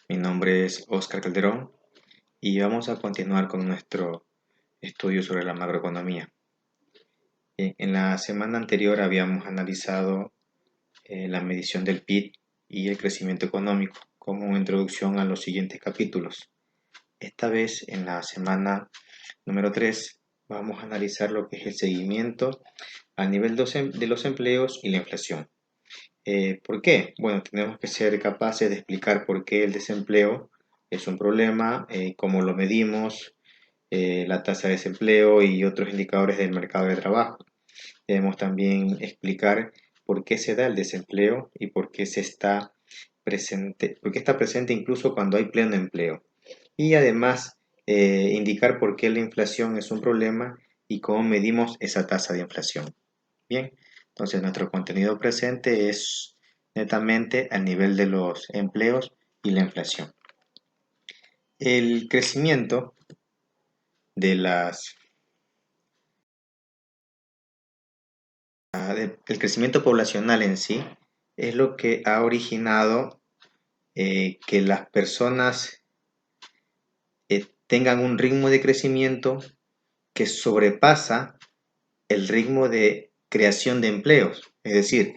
Mi nombre es Oscar Calderón y vamos a continuar con nuestro estudio sobre la macroeconomía. En la semana anterior habíamos analizado la medición del PIB y el crecimiento económico como introducción a los siguientes capítulos. Esta vez, en la semana número 3, vamos a analizar lo que es el seguimiento a nivel de los empleos y la inflación. ¿Por qué? Bueno, tenemos que ser capaces de explicar por qué el desempleo es un problema, cómo lo medimos, la tasa de desempleo y otros indicadores del mercado de trabajo. Debemos también explicar por qué se da el desempleo y por qué está presente incluso cuando hay pleno empleo. Y además indicar por qué la inflación es un problema y cómo medimos esa tasa de inflación. Bien, entonces nuestro contenido presente es netamente al nivel de los empleos y la inflación. El crecimiento de el crecimiento poblacional en sí es lo que ha originado que las personas tengan un ritmo de crecimiento que sobrepasa el ritmo de creación de empleos. Es decir,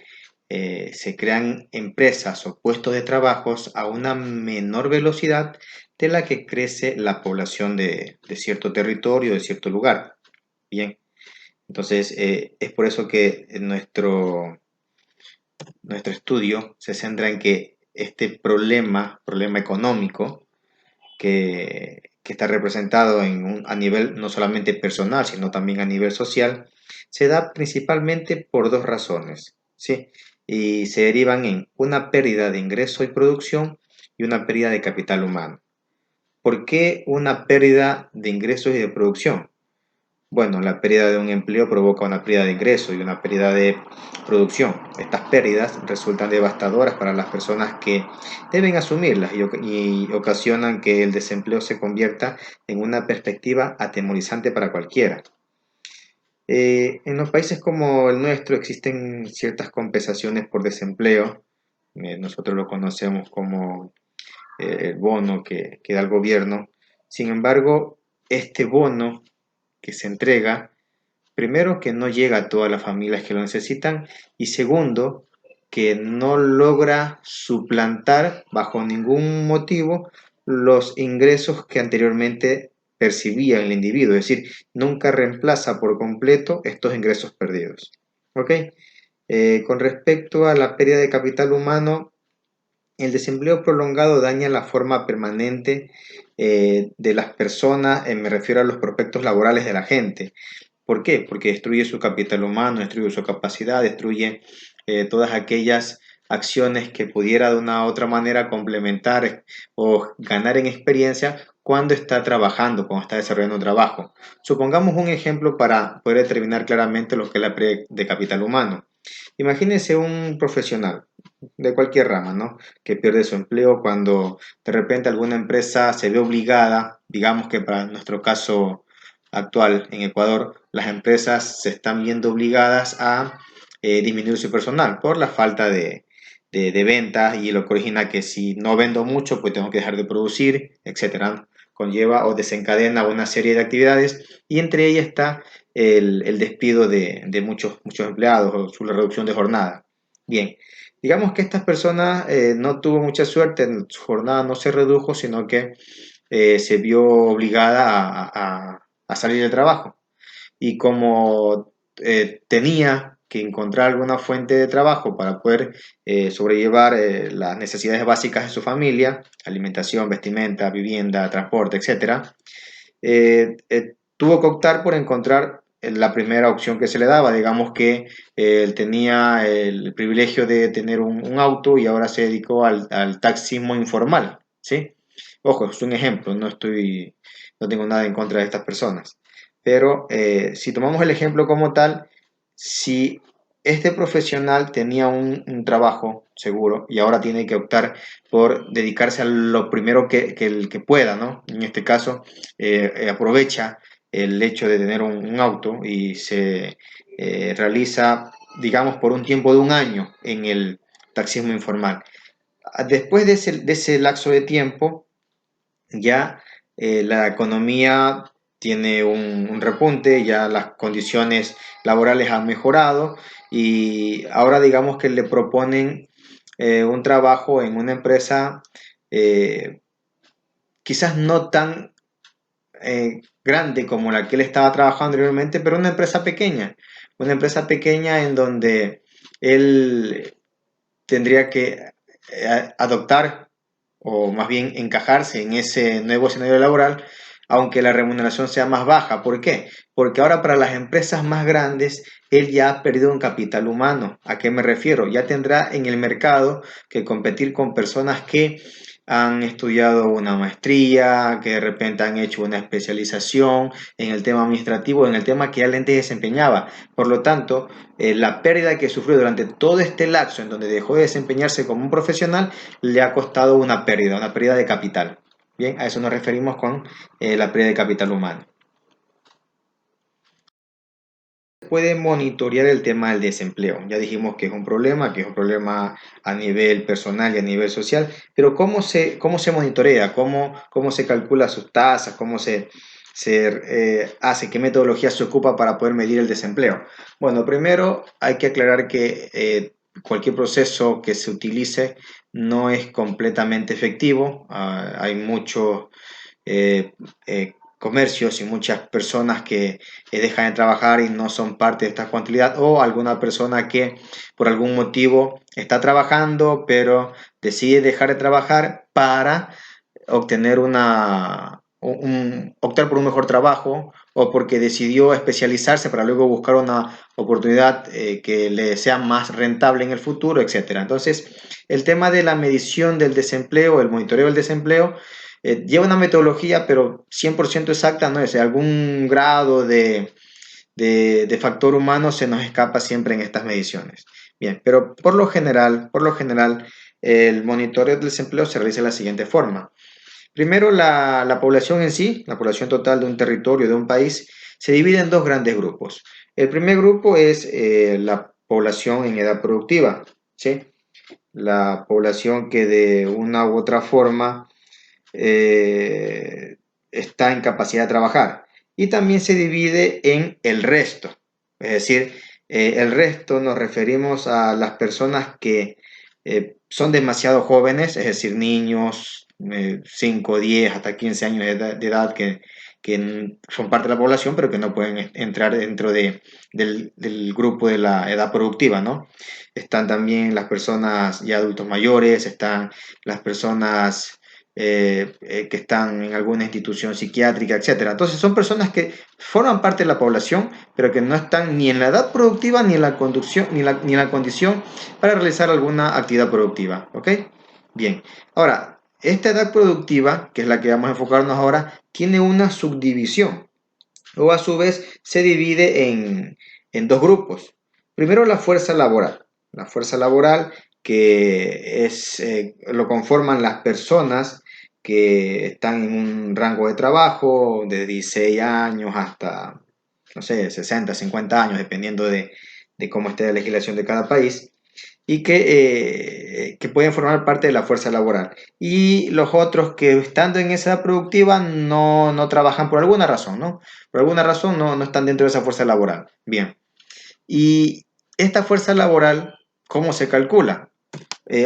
se crean empresas o puestos de trabajos a una menor velocidad de la que crece la población de cierto territorio, de cierto lugar. Bien, entonces es por eso que nuestro estudio se centra en que este problema económico, que está representado a nivel no solamente personal, sino también a nivel social, se da principalmente por dos razones, ¿sí? Y se derivan en una pérdida de ingreso y producción y una pérdida de capital humano. ¿Por qué una pérdida de ingresos y de producción? Bueno, la pérdida de un empleo provoca una pérdida de ingreso y una pérdida de producción. Estas pérdidas resultan devastadoras para las personas que deben asumirlas y ocasionan que el desempleo se convierta en una perspectiva atemorizante para cualquiera. En los países como el nuestro existen ciertas compensaciones por desempleo. Nosotros lo conocemos como el bono que da el gobierno. Sin embargo, este bono que se entrega, primero, que no llega a todas las familias que lo necesitan y segundo, que no logra suplantar bajo ningún motivo los ingresos que anteriormente percibía el individuo, es decir, nunca reemplaza por completo estos ingresos perdidos. ¿Ok? Con respecto a la pérdida de capital humano, el desempleo prolongado daña la forma permanente de las personas, me refiero a los prospectos laborales de la gente. ¿Por qué? Porque destruye su capital humano, destruye su capacidad, destruye todas aquellas acciones que pudiera de una u otra manera complementar o ganar en experiencia cuando está trabajando, cuando está desarrollando un trabajo. Supongamos un ejemplo para poder determinar claramente lo que es la pérdida de capital humano. Imagínense un profesional de cualquier rama, ¿no? Que pierde su empleo cuando de repente alguna empresa se ve obligada, digamos que para nuestro caso actual en Ecuador, las empresas se están viendo obligadas a disminuir su personal por la falta de ventas y lo que origina que si no vendo mucho, pues tengo que dejar de producir, etcétera. Conlleva o desencadena una serie de actividades y entre ellas está el despido de muchos empleados o su reducción de jornada. Bien, digamos que estas personas no tuvo mucha suerte, su jornada no se redujo, sino que se vio obligada a salir del trabajo. Y como tenía que encontrar alguna fuente de trabajo para poder sobrellevar las necesidades básicas de su familia, alimentación, vestimenta, vivienda, transporte, etcétera, tuvo que optar por encontrar la primera opción que se le daba. Digamos que él tenía el privilegio de tener un auto y ahora se dedicó al taxismo informal, ¿sí? Ojo, es un ejemplo, no tengo nada en contra de estas personas. Pero si tomamos el ejemplo como tal, si este profesional tenía un trabajo seguro y ahora tiene que optar por dedicarse a lo primero que pueda, ¿no? En este caso, aprovecha el hecho de tener un auto y se realiza, digamos, por un tiempo de un año en el taxismo informal. Después de ese lapso de tiempo, ya la economía tiene un repunte, ya las condiciones laborales han mejorado y ahora digamos que le proponen un trabajo en una empresa eh, quizás no tan grande como la que él estaba trabajando anteriormente, pero una empresa pequeña en donde él tendría que adoptar o más bien encajarse en ese nuevo escenario laboral, aunque la remuneración sea más baja. ¿Por qué? Porque ahora para las empresas más grandes, él ya ha perdido un capital humano. ¿A qué me refiero? Ya tendrá en el mercado que competir con personas que han estudiado una maestría, que de repente han hecho una especialización en el tema administrativo, en el tema que él antes desempeñaba. Por lo tanto, la pérdida que sufrió durante todo este lapso en donde dejó de desempeñarse como un profesional le ha costado una pérdida de capital. Bien, a eso nos referimos con la pérdida de capital humano. Puede monitorear el tema del desempleo. Ya dijimos que es un problema a nivel personal y a nivel social, pero cómo se monitorea? ¿Cómo se calcula sus tasas? ¿Cómo se hace? ¿Qué metodología se ocupa para poder medir el desempleo? Bueno, primero hay que aclarar que cualquier proceso que se utilice no es completamente efectivo. Hay muchos comercios y muchas personas que dejan de trabajar y no son parte de esta contabilidad, o alguna persona que por algún motivo está trabajando pero decide dejar de trabajar para obtener optar por un mejor trabajo, o porque decidió especializarse para luego buscar una oportunidad que le sea más rentable en el futuro, etcétera. Entonces, el tema de la medición del desempleo, el monitoreo del desempleo, lleva una metodología, pero 100% exacta no es. Algún grado de factor humano se nos escapa siempre en estas mediciones. Bien, pero por lo general, el monitoreo del desempleo se realiza de la siguiente forma. Primero, la población en sí, la población total de un territorio, de un país, se divide en dos grandes grupos. El primer grupo es la población en edad productiva, ¿sí? La población que de una u otra forma está en capacidad de trabajar. Y también se divide en el resto. Es decir, el resto nos referimos a las personas que son demasiado jóvenes, es decir, niños, 5, 10, hasta 15 años de edad que son parte de la población, pero que no pueden entrar dentro del grupo de la edad productiva, ¿no? Están también las personas ya adultos mayores, están las personas que están en alguna institución psiquiátrica, etcétera. Entonces son personas que forman parte de la población, pero que no están ni en la edad productiva ni en la conducción, ni en la condición para realizar alguna actividad productiva. ¿Ok? Bien. Ahora, esta edad productiva, que es la que vamos a enfocarnos ahora, tiene una subdivisión, o a su vez se divide en dos grupos. Primero, la fuerza laboral. La fuerza laboral que lo conforman las personas que están en un rango de trabajo de 16 años hasta, no sé, 60, 50 años, dependiendo de cómo esté la legislación de cada país, y que pueden formar parte de la fuerza laboral. Y los otros que estando en esa edad productiva no trabajan por alguna razón, ¿no? Por alguna razón no están dentro de esa fuerza laboral. Bien. Y esta fuerza laboral, ¿cómo se calcula?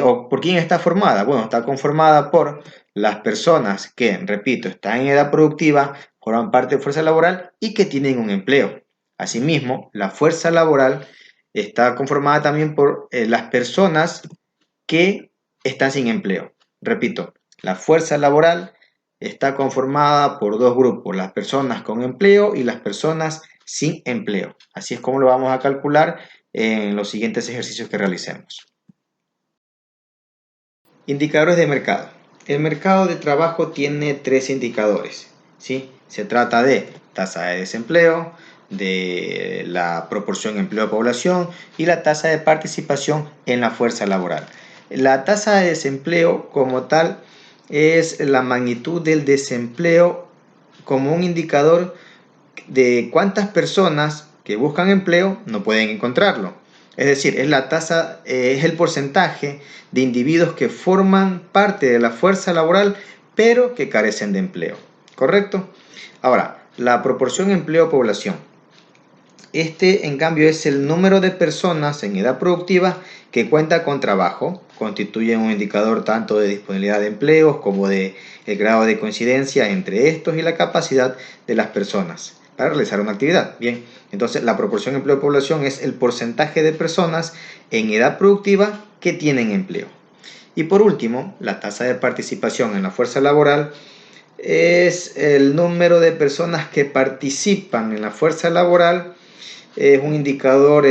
¿O por quién está formada? Bueno, está conformada por las personas que, repito, están en edad productiva, forman parte de fuerza laboral y que tienen un empleo. Asimismo, la fuerza laboral está conformada también por las personas que están sin empleo. Repito, la fuerza laboral está conformada por dos grupos, las personas con empleo y las personas sin empleo. Así es como lo vamos a calcular en los siguientes ejercicios que realicemos. Indicadores de mercado. El mercado de trabajo tiene tres indicadores, ¿sí? Se trata de tasa de desempleo, de la proporción empleo-población y la tasa de participación en la fuerza laboral. La tasa de desempleo como tal es la magnitud del desempleo como un indicador de cuántas personas que buscan empleo no pueden encontrarlo. Es decir, es la tasa, es el porcentaje de individuos que forman parte de la fuerza laboral, pero que carecen de empleo. ¿Correcto? Ahora, la proporción empleo-población. Este, en cambio, es el número de personas en edad productiva que cuenta con trabajo. Constituye un indicador tanto de disponibilidad de empleos como de el grado de coincidencia entre estos y la capacidad de las personas para realizar una actividad. Bien, entonces la proporción empleo-población es el porcentaje de personas en edad productiva que tienen empleo. Y por último, la tasa de participación en la fuerza laboral es el número de personas que participan en la fuerza laboral. Es un indicador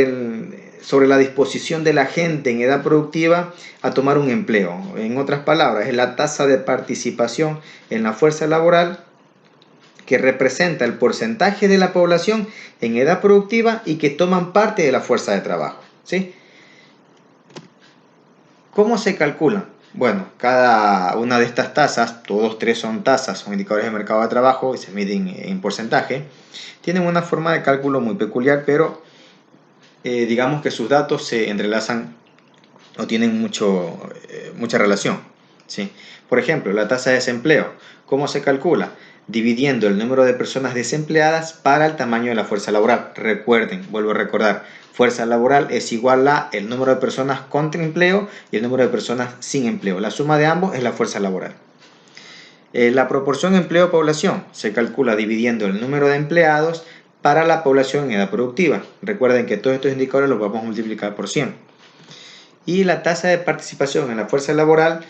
sobre la disposición de la gente en edad productiva a tomar un empleo. En otras palabras, es la tasa de participación en la fuerza laboral que representa el porcentaje de la población en edad productiva y que toman parte de la fuerza de trabajo. ¿Sí? ¿Cómo se calculan? Bueno, cada una de estas tasas, todos tres son tasas, son indicadores de mercado de trabajo y se miden en porcentaje, tienen una forma de cálculo muy peculiar, pero digamos que sus datos se entrelazan o tienen mucha relación. ¿Sí? Por ejemplo, la tasa de desempleo. ¿Cómo se calcula? Dividiendo el número de personas desempleadas para el tamaño de la fuerza laboral. Recuerden, vuelvo a recordar, fuerza laboral es igual a el número de personas con empleo y el número de personas sin empleo. La suma de ambos es la fuerza laboral. La proporción empleo-población se calcula dividiendo el número de empleados para la población en edad productiva. Recuerden que todos estos indicadores los vamos a multiplicar por 100. Y la tasa de participación en la fuerza laboral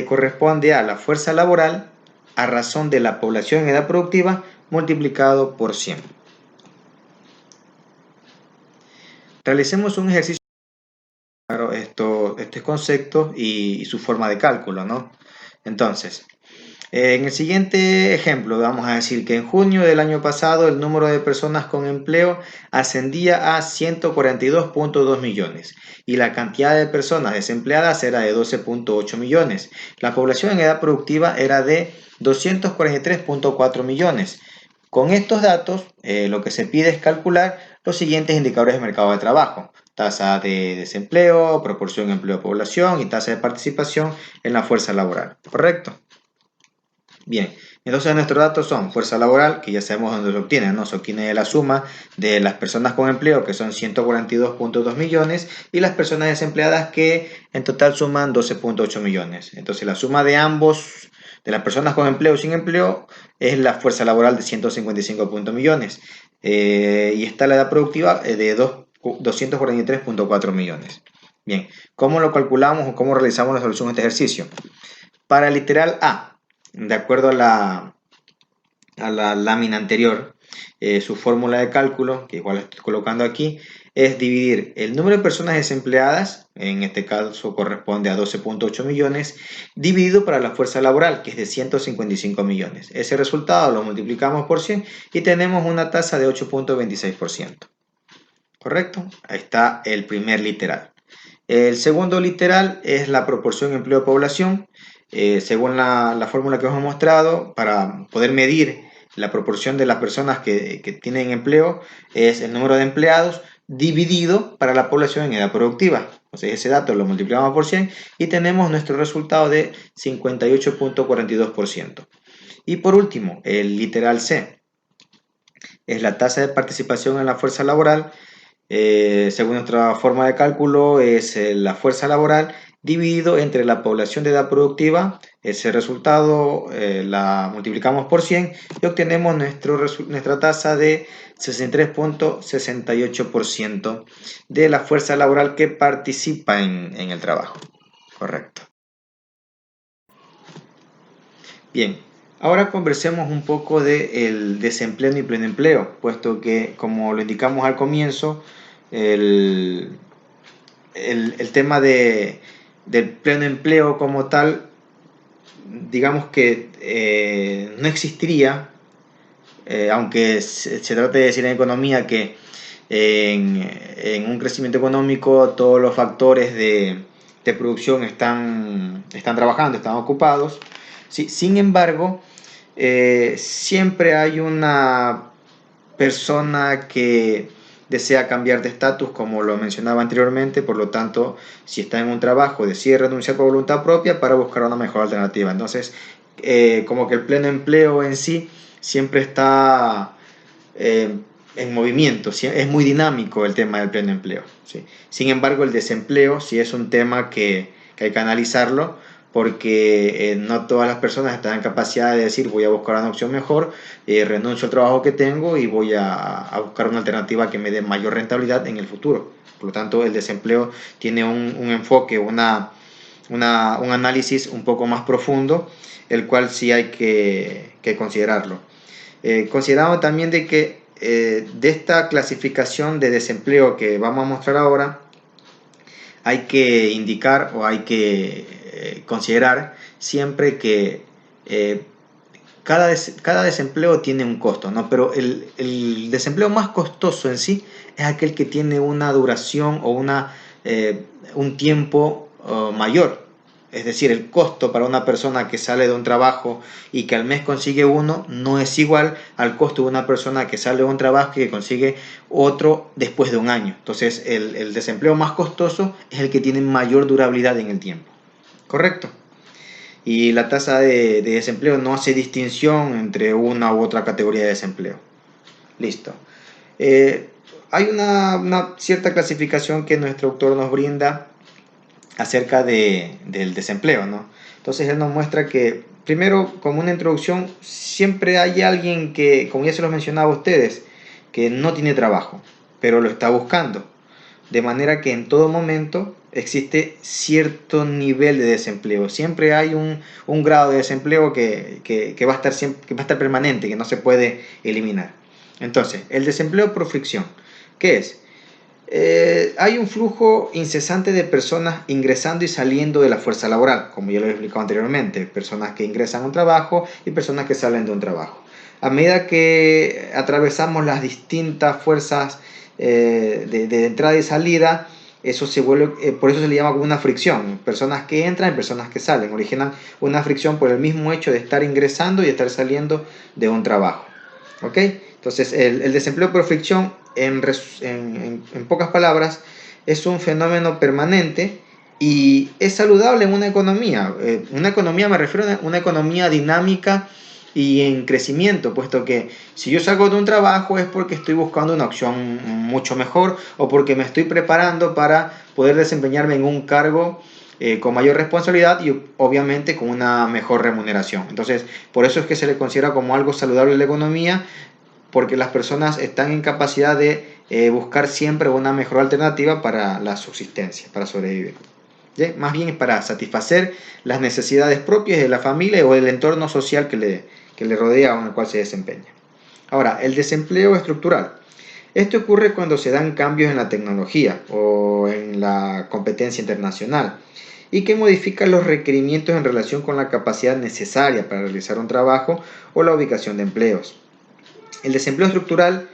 corresponde a la fuerza laboral a razón de la población en edad productiva multiplicado por 100. Realicemos un ejercicio para estos conceptos y su forma de cálculo, ¿no? Entonces, en el siguiente ejemplo vamos a decir que en junio del año pasado el número de personas con empleo ascendía a 142.2 millones y la cantidad de personas desempleadas era de 12.8 millones. La población en edad productiva era de 243.4 millones. Con estos datos, lo que se pide es calcular los siguientes indicadores de mercado de trabajo: tasa de desempleo, proporción empleo-población y tasa de participación en la fuerza laboral. ¿Correcto? Bien, entonces nuestros datos son fuerza laboral, que ya sabemos dónde se obtiene, ¿no? Se obtiene de la suma de las personas con empleo, que son 142.2 millones, y las personas desempleadas, que en total suman 12.8 millones. Entonces la suma de ambos, de las personas con empleo y sin empleo, es la fuerza laboral de 155 millones. Y está la edad productiva de 243.4 millones. Bien, ¿cómo lo calculamos o cómo realizamos la solución de este ejercicio? Para el literal A, de acuerdo a la lámina anterior, su fórmula de cálculo, que igual la estoy colocando aquí, es dividir el número de personas desempleadas, en este caso corresponde a 12.8 millones, dividido para la fuerza laboral, que es de 155 millones. Ese resultado lo multiplicamos por 100 y tenemos una tasa de 8.26%. ¿Correcto? Ahí está el primer literal. El segundo literal es la proporción empleo-población. Según la fórmula que os he mostrado, para poder medir la proporción de las personas que tienen empleo, es el número de empleados dividido para la población en edad productiva. Entonces ese dato lo multiplicamos por 100 y tenemos nuestro resultado de 58.42%. Y por último, el literal C es la tasa de participación en la fuerza laboral. Según nuestra forma de cálculo, es la fuerza laboral dividido entre la población de edad productiva. Ese resultado la multiplicamos por 100 y obtenemos nuestra tasa de 63.68% de la fuerza laboral que participa en el trabajo. Correcto. Bien, ahora conversemos un poco del desempleo y pleno empleo, puesto que, como lo indicamos al comienzo, el tema del pleno empleo como tal, digamos que no existiría, aunque se trate de decir en economía que en un crecimiento económico todos los factores de producción están trabajando, están ocupados. ¿Sí? Sin embargo, siempre hay una persona que desea cambiar de estatus, como lo mencionaba anteriormente. Por lo tanto, si está en un trabajo, decide renunciar por voluntad propia para buscar una mejor alternativa. Entonces, como que el pleno empleo en sí siempre está en movimiento, es muy dinámico el tema del pleno empleo, ¿sí? Sin embargo, el desempleo sí es un tema que hay que analizarlo, porque no todas las personas están en capacidad de decir voy a buscar una opción mejor, renuncio al trabajo que tengo y voy a buscar una alternativa que me dé mayor rentabilidad en el futuro. Por lo tanto, el desempleo tiene un enfoque, un análisis un poco más profundo, el cual sí hay que considerarlo. Consideramos también de que de esta clasificación de desempleo que vamos a mostrar ahora, hay que indicar o hay que considerar siempre que cada desempleo tiene un costo, ¿no? Pero el desempleo más costoso en sí es aquel que tiene una duración o un tiempo mayor. Es decir, el costo para una persona que sale de un trabajo y que al mes consigue uno no es igual al costo de una persona que sale de un trabajo y que consigue otro después de un año. Entonces, el desempleo más costoso es el que tiene mayor durabilidad en el tiempo. ¿Correcto? Y la tasa de desempleo no hace distinción entre una u otra categoría de desempleo. Listo. Hay una cierta clasificación que nuestro autor nos brinda acerca del desempleo, ¿no? Entonces él nos muestra que, primero, como una introducción, siempre hay alguien que, como ya se lo mencionaba a ustedes, que no tiene trabajo, pero lo está buscando. De manera que en todo momento existe cierto nivel de desempleo. Siempre hay un grado de desempleo que va a estar que va a estar permanente, que no se puede eliminar. Entonces, el desempleo por fricción, ¿qué es? Hay un flujo incesante de personas ingresando y saliendo de la fuerza laboral, como ya lo he explicado anteriormente, personas que ingresan a un trabajo y personas que salen de un trabajo. A medida que atravesamos las distintas fuerzas de entrada y salida, eso se vuelve, por eso se le llama como una fricción. Personas que entran y personas que salen originan una fricción por el mismo hecho de estar ingresando y estar saliendo de un trabajo. ¿Ok? Entonces, el desempleo por fricción, en pocas palabras, es un fenómeno permanente y es saludable en una economía. Una economía, me refiero a una economía dinámica y en crecimiento, puesto que si yo salgo de un trabajo es porque estoy buscando una opción mucho mejor o porque me estoy preparando para poder desempeñarme en un cargo con mayor responsabilidad y obviamente con una mejor remuneración. Entonces, por eso es que se le considera como algo saludable la economía, porque las personas están en capacidad de buscar siempre una mejor alternativa para la subsistencia, para sobrevivir. ¿Sí? Más bien es para satisfacer las necesidades propias de la familia o del entorno social que le rodea o en el cual se desempeña. Ahora, el desempleo estructural. Esto ocurre cuando se dan cambios en la tecnología o en la competencia internacional y que modifican los requerimientos en relación con la capacidad necesaria para realizar un trabajo o la ubicación de empleos. El desempleo estructural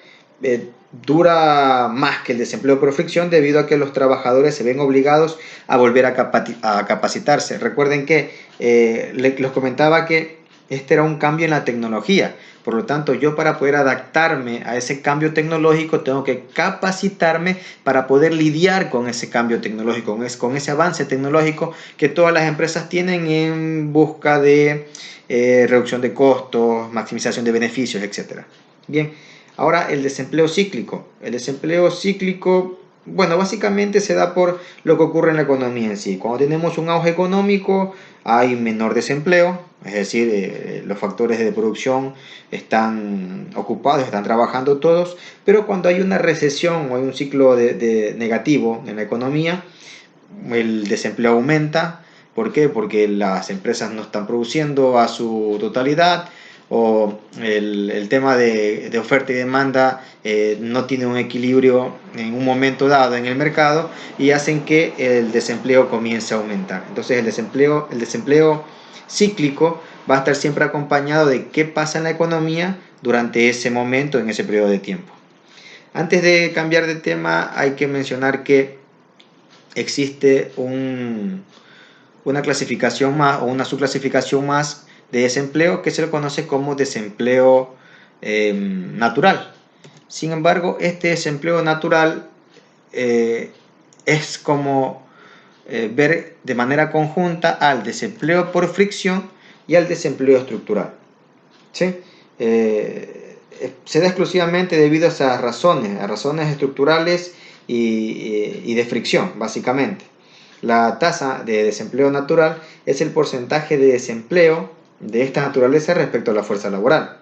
dura más que el desempleo por fricción debido a que los trabajadores se ven obligados a volver a capacitarse. Recuerden que les comentaba que este era un cambio en la tecnología. Por lo tanto, yo para poder adaptarme a ese cambio tecnológico tengo que capacitarme para poder lidiar con ese cambio tecnológico, con ese avance tecnológico que todas las empresas tienen en busca de reducción de costos, maximización de beneficios, etc. Bien, ahora el desempleo cíclico. El desempleo cíclico, bueno, básicamente se da por lo que ocurre en la economía en sí. Cuando tenemos un auge económico, hay menor desempleo, es decir, los factores de producción están ocupados, están trabajando todos, pero cuando hay una recesión o hay un ciclo de negativo en la economía, el desempleo aumenta. ¿Por qué? Porque las empresas no están produciendo a su totalidad, o el tema de oferta y demanda no tiene un equilibrio en un momento dado en el mercado y hacen que el desempleo comience a aumentar. Entonces el desempleo cíclico va a estar siempre acompañado de qué pasa en la economía durante ese momento, en ese periodo de tiempo. Antes de cambiar de tema, hay que mencionar que existe una clasificación más o una subclasificación más de desempleo que se le conoce como desempleo natural. Sin embargo, este desempleo natural es como ver de manera conjunta al desempleo por fricción y al desempleo estructural. ¿Sí? Se da exclusivamente debido a esas razones, a razones estructurales y de fricción, básicamente. La tasa de desempleo natural es el porcentaje de desempleo de esta naturaleza respecto a la fuerza laboral,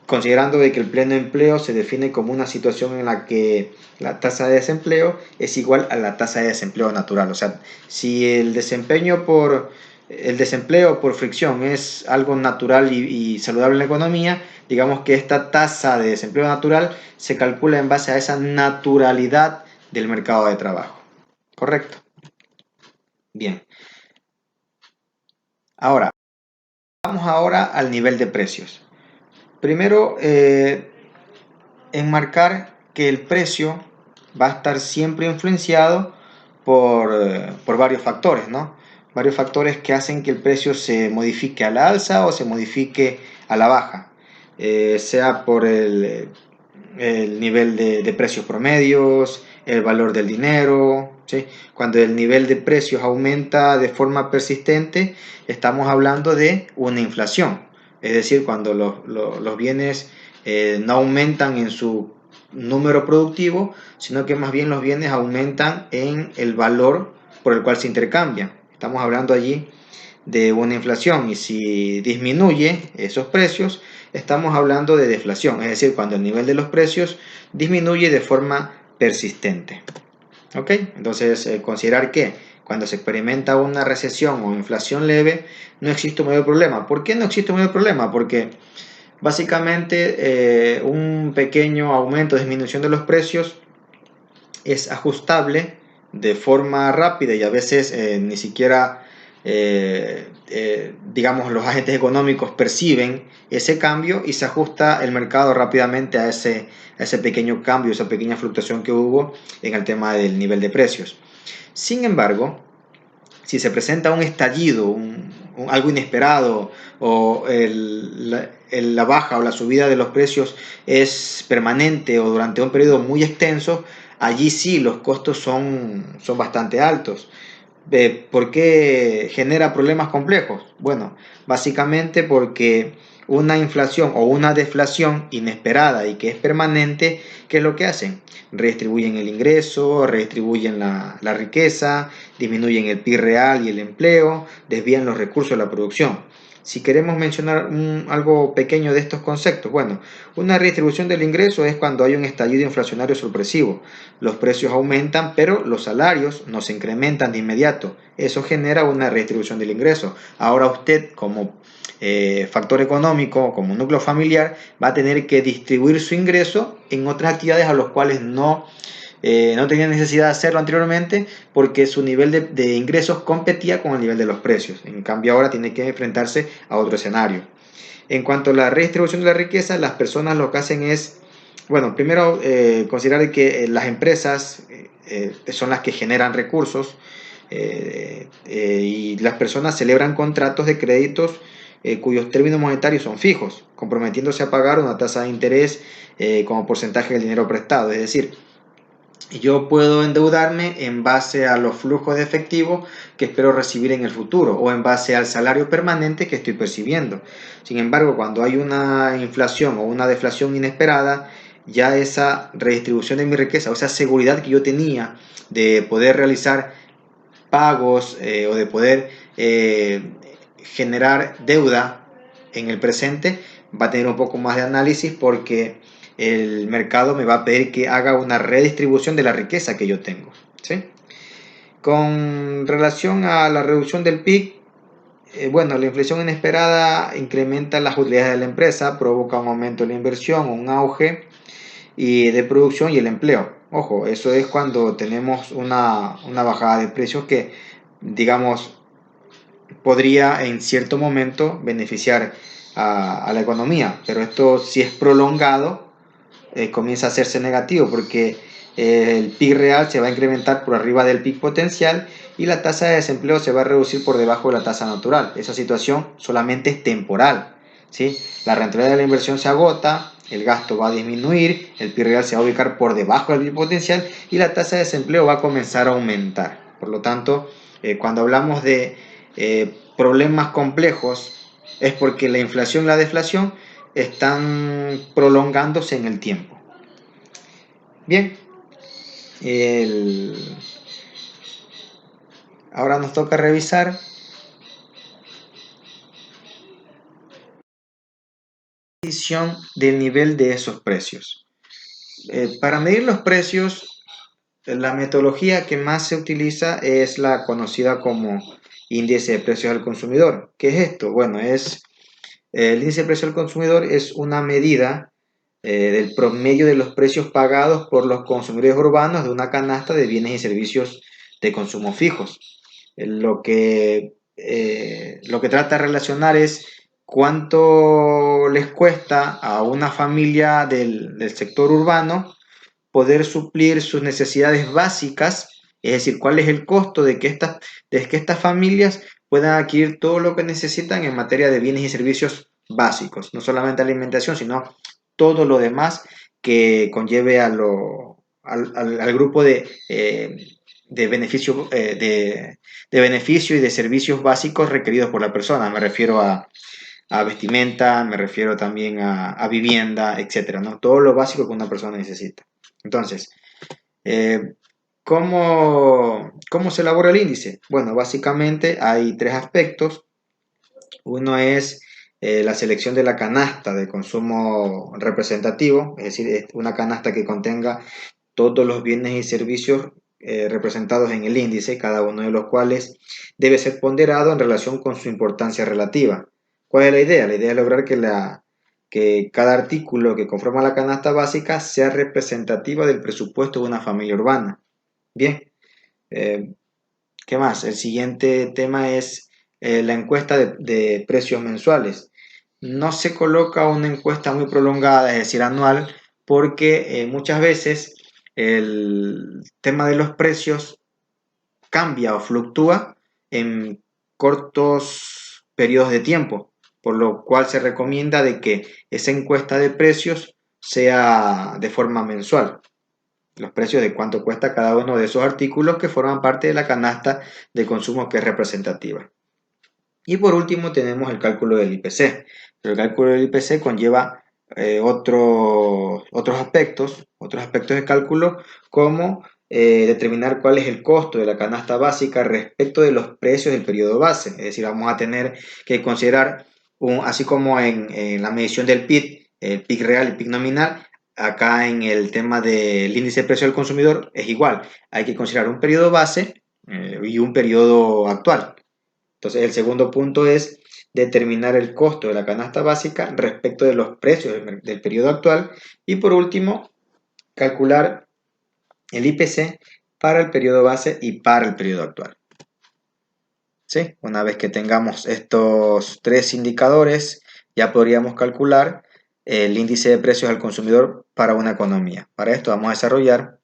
considerando de que el pleno empleo se define como una situación en la que la tasa de desempleo es igual a la tasa de desempleo natural. O sea, si el desempleo por fricción es algo natural y saludable en la economía, digamos que esta tasa de desempleo natural se calcula en base a esa naturalidad del mercado de trabajo. ¿Correcto? Bien. Ahora, vamos ahora al nivel de precios. Primero, enmarcar que el precio va a estar siempre influenciado por varios factores, ¿no? Varios factores que hacen que el precio se modifique a la alza o se modifique a la baja, sea por el nivel de precios promedios, el valor del dinero, ¿sí? Cuando el nivel de precios aumenta de forma persistente, estamos hablando de una inflación, es decir, cuando los bienes no aumentan en su número productivo, sino que más bien los bienes aumentan en el valor por el cual se intercambian. Estamos hablando allí de una inflación, y si disminuye esos precios, estamos hablando de deflación, es decir, cuando el nivel de los precios disminuye de forma persistente. ¿Ok? Entonces, considerar que cuando se experimenta una recesión o inflación leve, no existe un mayor problema. ¿Por qué no existe un mayor problema? Porque básicamente un pequeño aumento o disminución de los precios es ajustable de forma rápida y a veces ni siquiera digamos los agentes económicos perciben ese cambio y se ajusta el mercado rápidamente a ese pequeño cambio, esa pequeña fluctuación que hubo en el tema del nivel de precios. Sin embargo, si se presenta un estallido, algo inesperado, o la baja o la subida de los precios es permanente o durante un periodo muy extenso, allí sí los costos son bastante altos. ¿Por qué genera problemas complejos? Bueno, básicamente porque una inflación o una deflación inesperada y que es permanente, ¿qué es lo que hacen? Redistribuyen el ingreso, redistribuyen la riqueza, disminuyen el PIB real y el empleo, desvían los recursos de la producción. Si queremos mencionar algo pequeño de estos conceptos, bueno, una redistribución del ingreso es cuando hay un estallido inflacionario sorpresivo. Los precios aumentan, pero los salarios no se incrementan de inmediato. Eso genera una redistribución del ingreso. Ahora usted, como factor económico, como núcleo familiar, va a tener que distribuir su ingreso en otras actividades a las cuales no tenía necesidad de hacerlo anteriormente porque su nivel de ingresos competía con el nivel de los precios. En cambio ahora tiene que enfrentarse a otro escenario. En cuanto a la redistribución de la riqueza, las personas lo que hacen es, bueno, primero considerar que las empresas son las que generan recursos y las personas celebran contratos de créditos cuyos términos monetarios son fijos, comprometiéndose a pagar una tasa de interés como porcentaje del dinero prestado. Es decir, yo puedo endeudarme en base a los flujos de efectivo que espero recibir en el futuro o en base al salario permanente que estoy percibiendo. Sin embargo, cuando hay una inflación o una deflación inesperada, ya esa redistribución de mi riqueza o esa seguridad que yo tenía de poder realizar pagos o de poder generar deuda en el presente va a tener un poco más de análisis porque el mercado me va a pedir que haga una redistribución de la riqueza que yo tengo, ¿sí? Con relación a la reducción del PIB, bueno, la inflación inesperada incrementa las utilidades de la empresa, provoca un aumento de la inversión, un auge de producción y el empleo. Ojo, eso es cuando tenemos una bajada de precios que, digamos, podría en cierto momento beneficiar a la economía, pero esto si es prolongado comienza a hacerse negativo porque el PIB real se va a incrementar por arriba del PIB potencial y la tasa de desempleo se va a reducir por debajo de la tasa natural. Esa situación solamente es temporal, ¿sí? La rentabilidad de la inversión se agota, el gasto va a disminuir, el PIB real se va a ubicar por debajo del PIB potencial y la tasa de desempleo va a comenzar a aumentar. Por lo tanto, cuando hablamos de problemas complejos, es porque la inflación y la deflación están prolongándose en el tiempo. Bien, ahora nos toca revisar la medición del nivel de esos precios. Para medir los precios, la metodología que más se utiliza es la conocida como índice de precios al consumidor. ¿Qué es esto? Bueno, el índice de precios al consumidor es una medida del promedio de los precios pagados por los consumidores urbanos de una canasta de bienes y servicios de consumo fijos. Lo que trata de relacionar es cuánto les cuesta a una familia del sector urbano poder suplir sus necesidades básicas, es decir, cuál es el costo de que estas familias puedan adquirir todo lo que necesitan en materia de bienes y servicios básicos, no solamente alimentación, sino todo lo demás que conlleve al grupo de beneficio, de beneficio y de servicios básicos requeridos por la persona. Me refiero a vestimenta, me refiero también a vivienda, etcétera, ¿no? Todo lo básico que una persona necesita. Entonces, eh, ¿cómo se elabora el índice? Bueno, básicamente hay tres aspectos. Uno es la selección de la canasta de consumo representativo, es decir, es una canasta que contenga todos los bienes y servicios representados en el índice, cada uno de los cuales debe ser ponderado en relación con su importancia relativa. ¿Cuál es la idea? La idea es lograr que cada artículo que conforma la canasta básica sea representativa del presupuesto de una familia urbana. Bien, eh, ¿qué más? El siguiente tema es la encuesta de precios mensuales. No se coloca una encuesta muy prolongada, es decir, anual, porque muchas veces el tema de los precios cambia o fluctúa en cortos periodos de tiempo, por lo cual se recomienda de que esa encuesta de precios sea de forma mensual. Los precios de cuánto cuesta cada uno de esos artículos que forman parte de la canasta de consumo que es representativa. Y por último tenemos el cálculo del IPC. Pero el cálculo del IPC conlleva otros aspectos de cálculo como determinar cuál es el costo de la canasta básica respecto de los precios del periodo base. Es decir, vamos a tener que considerar, así como en la medición del PIB, el PIB real y el PIB nominal, acá en el tema del índice de precio del consumidor es igual. Hay que considerar un periodo base y un periodo actual. Entonces, el segundo punto es determinar el costo de la canasta básica respecto de los precios del periodo actual. Y por último, calcular el IPC para el periodo base y para el periodo actual. ¿Sí? Una vez que tengamos estos tres indicadores, ya podríamos calcular el índice de precios al consumidor para una economía. Para esto vamos a desarrollar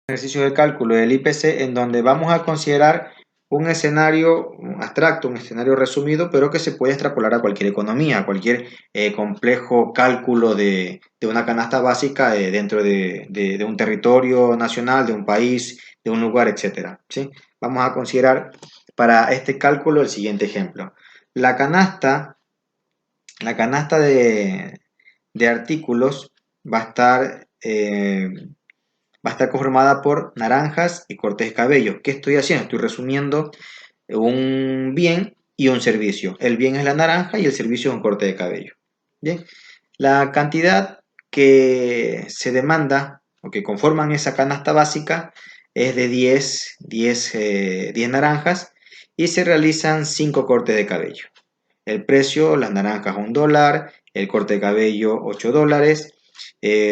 ejercicio de cálculo del IPC en donde vamos a considerar un escenario abstracto, un escenario resumido, pero que se puede extrapolar a cualquier economía, a cualquier complejo cálculo de una canasta básica dentro de un territorio nacional, de un país, de un lugar, etc. ¿Sí? Vamos a considerar para este cálculo el siguiente ejemplo. La canasta de artículos va a estar conformada por naranjas y cortes de cabello. ¿Qué estoy haciendo? Estoy resumiendo un bien y un servicio. El bien es la naranja y el servicio es un corte de cabello. Bien, la cantidad que se demanda o que conforman esa canasta básica es de 10 naranjas y se realizan 5 cortes de cabello. El precio, las naranjas $1, el corte de cabello $8,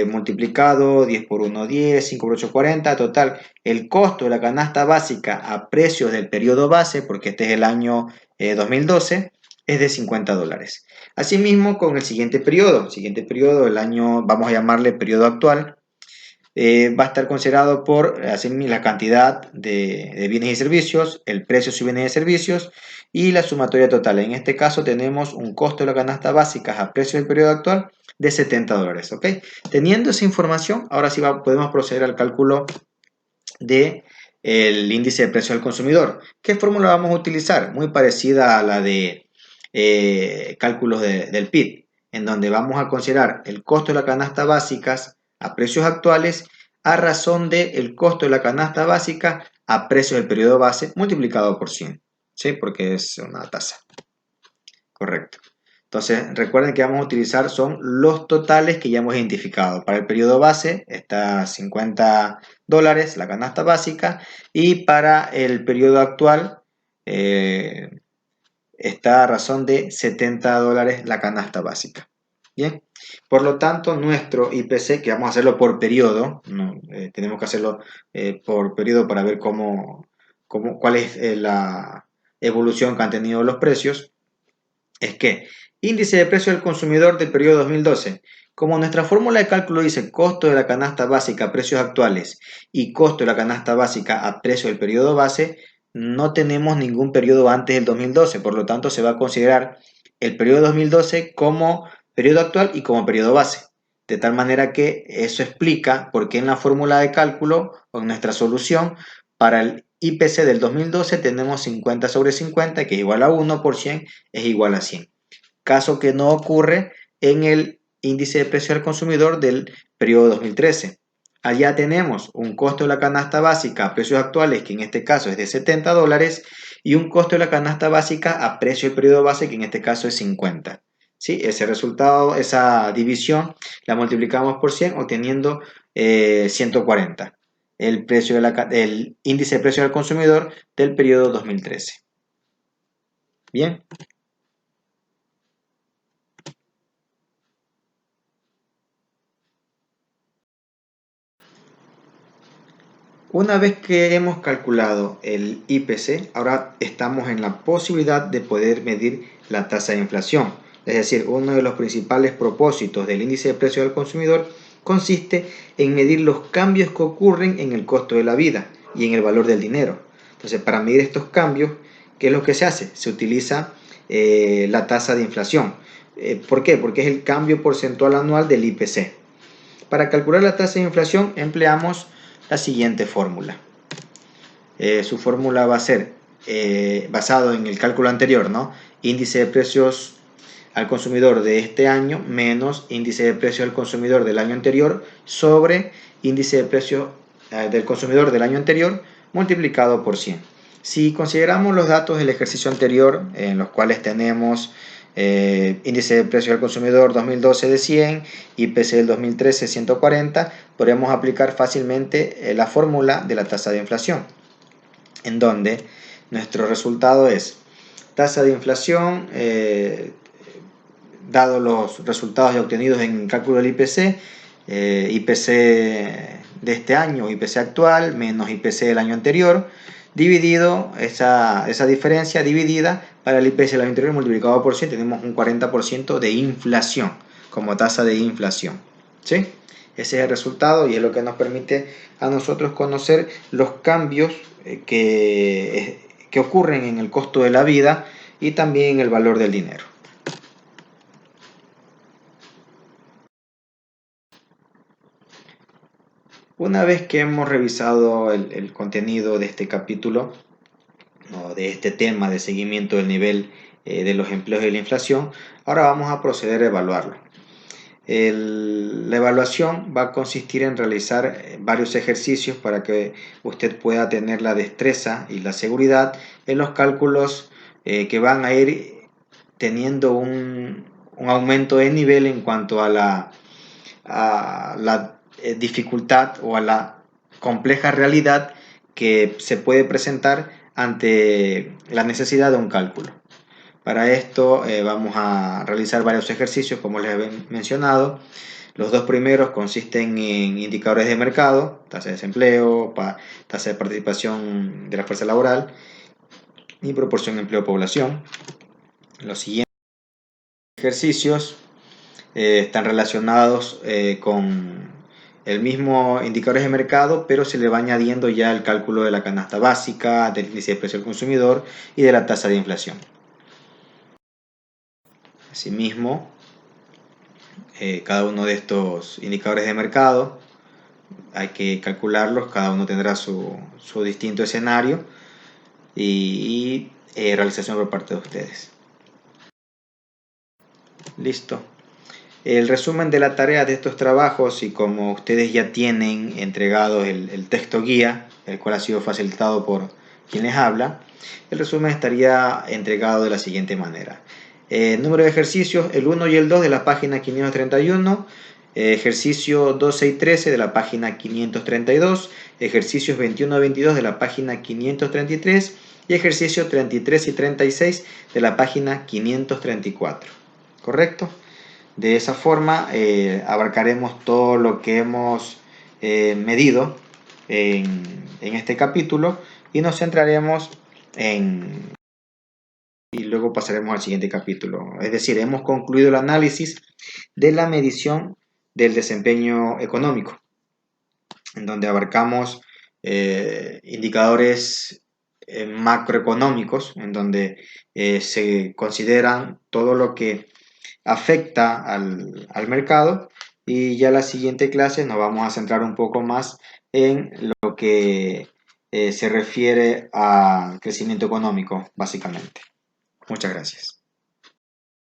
multiplicado 10 por 1, 10, 5 por 8, 40. Total, el costo de la canasta básica a precios del periodo base, porque este es el año 2012, es de $50. Asimismo, con el siguiente periodo, el año, vamos a llamarle periodo actual, va a estar considerado por la cantidad de bienes y servicios, el precio de sus bienes y servicios y la sumatoria total. En este caso tenemos un costo de la canasta básica a precio del periodo actual de $70, ¿ok? Teniendo esa información, ahora sí podemos proceder al cálculo del índice de precio al consumidor. ¿Qué fórmula vamos a utilizar? Muy parecida a la de cálculos del PIB, en donde vamos a considerar el costo de la canasta básica a precios actuales a razón del costo de la canasta básica a precio del periodo base multiplicado por 100, ¿sí? Porque es una tasa. Correcto. Entonces, recuerden que vamos a utilizar son los totales que ya hemos identificado. Para el periodo base está $50 la canasta básica y para el periodo actual está a razón de $70 la canasta básica. Bien, por lo tanto, nuestro IPC, que vamos a hacerlo por periodo, ¿no? Tenemos que hacerlo por periodo para ver cuál es la evolución que han tenido los precios, es que índice de precio del consumidor del periodo 2012. Como nuestra fórmula de cálculo dice costo de la canasta básica a precios actuales y costo de la canasta básica a precio del periodo base, no tenemos ningún periodo antes del 2012, por lo tanto se va a considerar el periodo 2012 como periodo actual y como periodo base. De tal manera que eso explica por qué en la fórmula de cálculo o en nuestra solución para el IPC del 2012 tenemos 50 sobre 50, que es igual a 1 por 100, es igual a 100. Caso que no ocurre en el índice de precio al consumidor del periodo 2013. Allá tenemos un costo de la canasta básica a precios actuales, que en este caso es de $70, y un costo de la canasta básica a precio del periodo base, que en este caso es 50. ¿Sí? Ese resultado, esa división, la multiplicamos por 100, obteniendo 140. El índice de precio al consumidor del periodo 2013. Bien. Una vez que hemos calculado el IPC, ahora estamos en la posibilidad de poder medir la tasa de inflación. Es decir, uno de los principales propósitos del índice de precio del consumidor consiste en medir los cambios que ocurren en el costo de la vida y en el valor del dinero. Entonces, para medir estos cambios, ¿qué es lo que se hace? Se utiliza la tasa de inflación. ¿Por qué? Porque es el cambio porcentual anual del IPC. Para calcular la tasa de inflación empleamos la siguiente fórmula. Su fórmula va a ser basado en el cálculo anterior, ¿no? Índice de precios al consumidor de este año menos índice de precios al consumidor del año anterior sobre índice de precio del consumidor del año anterior multiplicado por 100. Si consideramos los datos del ejercicio anterior, en los cuales tenemos índice de precio al consumidor 2012 de 100, IPC del 2013 140, podremos aplicar fácilmente la fórmula de la tasa de inflación, en donde nuestro resultado es tasa de inflación, dado los resultados obtenidos en el cálculo del IPC, IPC de este año, IPC actual, menos IPC del año anterior, dividido, esa diferencia dividida para el IPC del año anterior multiplicado por 100, tenemos un 40% de inflación como tasa de inflación. ¿Sí? Ese es el resultado y es lo que nos permite a nosotros conocer los cambios que ocurren en el costo de la vida y también en el valor del dinero. Una vez que hemos revisado el contenido de este capítulo, ¿no?, de este tema de seguimiento del nivel de los empleos y la inflación, ahora vamos a proceder a evaluarlo. La evaluación va a consistir en realizar varios ejercicios para que usted pueda tener la destreza y la seguridad en los cálculos que van a ir teniendo un aumento de nivel en cuanto a la dificultad o a la compleja realidad que se puede presentar ante la necesidad de un cálculo. Para esto vamos a realizar varios ejercicios, como les he mencionado. Los dos primeros consisten en indicadores de mercado, tasa de desempleo, tasa de participación de la fuerza laboral y proporción empleo-población. Los siguientes ejercicios están relacionados con el mismo indicadores de mercado, pero se le va añadiendo ya el cálculo de la canasta básica, del índice de precio del consumidor y de la tasa de inflación. Asimismo, cada uno de estos indicadores de mercado hay que calcularlos, cada uno tendrá su distinto escenario y realización por parte de ustedes. Listo. El resumen de la tarea de estos trabajos, y como ustedes ya tienen entregado el texto guía, el cual ha sido facilitado por quien les habla, el resumen estaría entregado de la siguiente manera. Número de ejercicios, el 1 y el 2 de la página 531, ejercicio 12 y 13 de la página 532, ejercicios 21 y 22 de la página 533 y ejercicio 33 y 36 de la página 534. ¿Correcto? De esa forma abarcaremos todo lo que hemos medido en este capítulo y nos centraremos y luego pasaremos al siguiente capítulo. Es decir, hemos concluido el análisis de la medición del desempeño económico, en donde abarcamos indicadores macroeconómicos, en donde se consideran todo lo que afecta al mercado, y ya la siguiente clase nos vamos a centrar un poco más en lo que se refiere a crecimiento económico, básicamente. Muchas gracias.